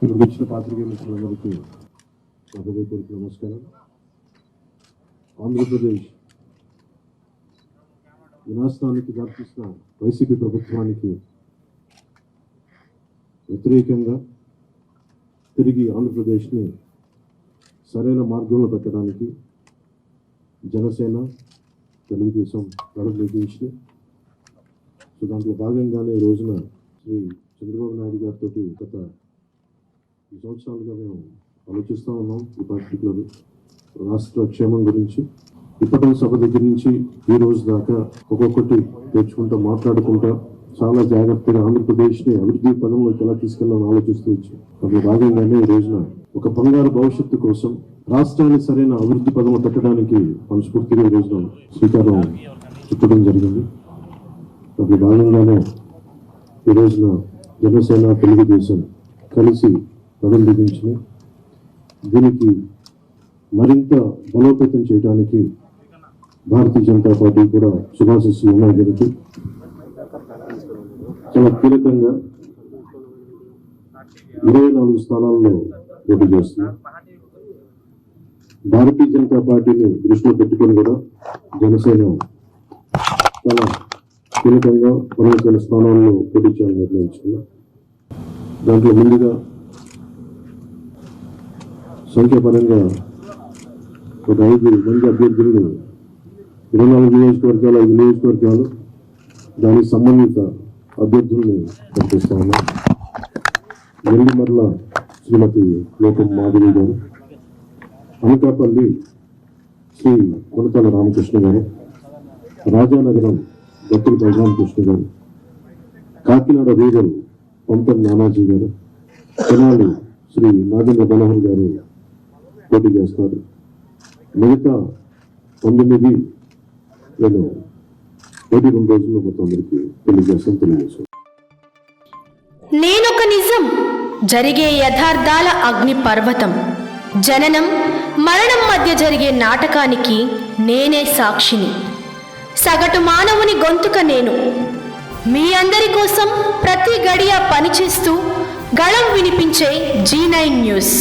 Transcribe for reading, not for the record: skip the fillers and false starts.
ఇక్కడికి వచ్చిన పాత్రికేయ మిత్రులందరికీ నా హృదయపూర్వక నమస్కారం. ఆంధ్రప్రదేశ్ వినాశనానికి దారితీసిన వైసీపీ ప్రభుత్వానికి వ్యతిరేకంగా తిరిగి ఆంధ్రప్రదేశ్ని సరైన మార్గంలో పెట్టడానికి జనసేన, తెలుగుదేశం ప్రారంభించింది. సో దాంట్లో భాగంగానే ఈ రోజున శ్రీ చంద్రబాబు నాయుడు గారితో గత 2 సంవత్సరాలుగా మేము ఆలోచిస్తూ ఉన్నాం. ఈ పర్టికులర్ రాష్ట్ర క్షేమం గురించి ఇప్పటి సభ దగ్గర నుంచి ఈ రోజు దాకా ఒక్కొక్కటి తెచ్చుకుంటా మాట్లాడుకుంటా చాలా జాగ్రత్తగా ఆంధ్రప్రదేశ్ని అభివృద్ధి పదంలోకి ఎలా తీసుకెళ్లాలని ఆలోచిస్తూ వచ్చాం. అందులో భాగంగానే ఈ రోజున ఒక బంగారు భవిష్యత్తు కోసం రాష్ట్రాన్ని సరైన అభివృద్ధి పదంలో పెట్టడానికి మనస్ఫూర్తిగా ఈ రోజున శ్రీకారం చుట్టడం జరిగింది. అందులో భాగంగానే ఈ రోజున జనసేన, తెలుగుదేశం కలిసి ప్రారంభించిన దీనికి మరింత బలోపేతం చేయడానికి భారతీయ జనతా పార్టీ కూడా శుభాశిస్సులు ఉన్నాయి. దీనికి చాలా కీలకంగా 24 స్థానాల్లో పోటీ చేస్తుంది. భారతీయ జనతా పార్టీని దృష్టిలో పెట్టుకొని కూడా జనసేన చాలా కీలకంగా 12 స్థానాల్లో పోటీ చేయాలని నిర్ణయించుకున్నాం. దాంట్లో ముందుగా సంఖ్యాపరంగా ఒక 5 మంది అభ్యర్థులను 24 నియోజకవర్గాలు, 5 నియోజకవర్గాలు దానికి సంబంధిత అభ్యర్థుల్ని పంపిస్తా ఉన్నాం. నెల్లిమర్ల శ్రీమతి లోకం మాధవి గారు, అనకాపల్లి శ్రీ కొనతాల రామకృష్ణ గారు, రాజానగరం దత్తుల బలరామకృష్ణ గారు, కాకినాడ రూరల్ పంతం నానాజీ గారు, తెనాలి శ్రీ నాగేంద్ర మనోహర్ గారు పోటీ చేస్తారు. మిగతా 9 నేను 2 రోజుల్లో మొత్తం అందరికీ తెలియజేస్తాను. నేనొక నిజం, జరిగే యథార్థాల అగ్ని పర్వతం, జననం మరణం మధ్య జరిగే నాటకానికి నేనే సాక్షిని. సగటు మానవుని గొంతుక నేను. మీ అందరి కోసం ప్రతి గడియ పనిచేస్తూ గళం వినిపించే G9 న్యూస్.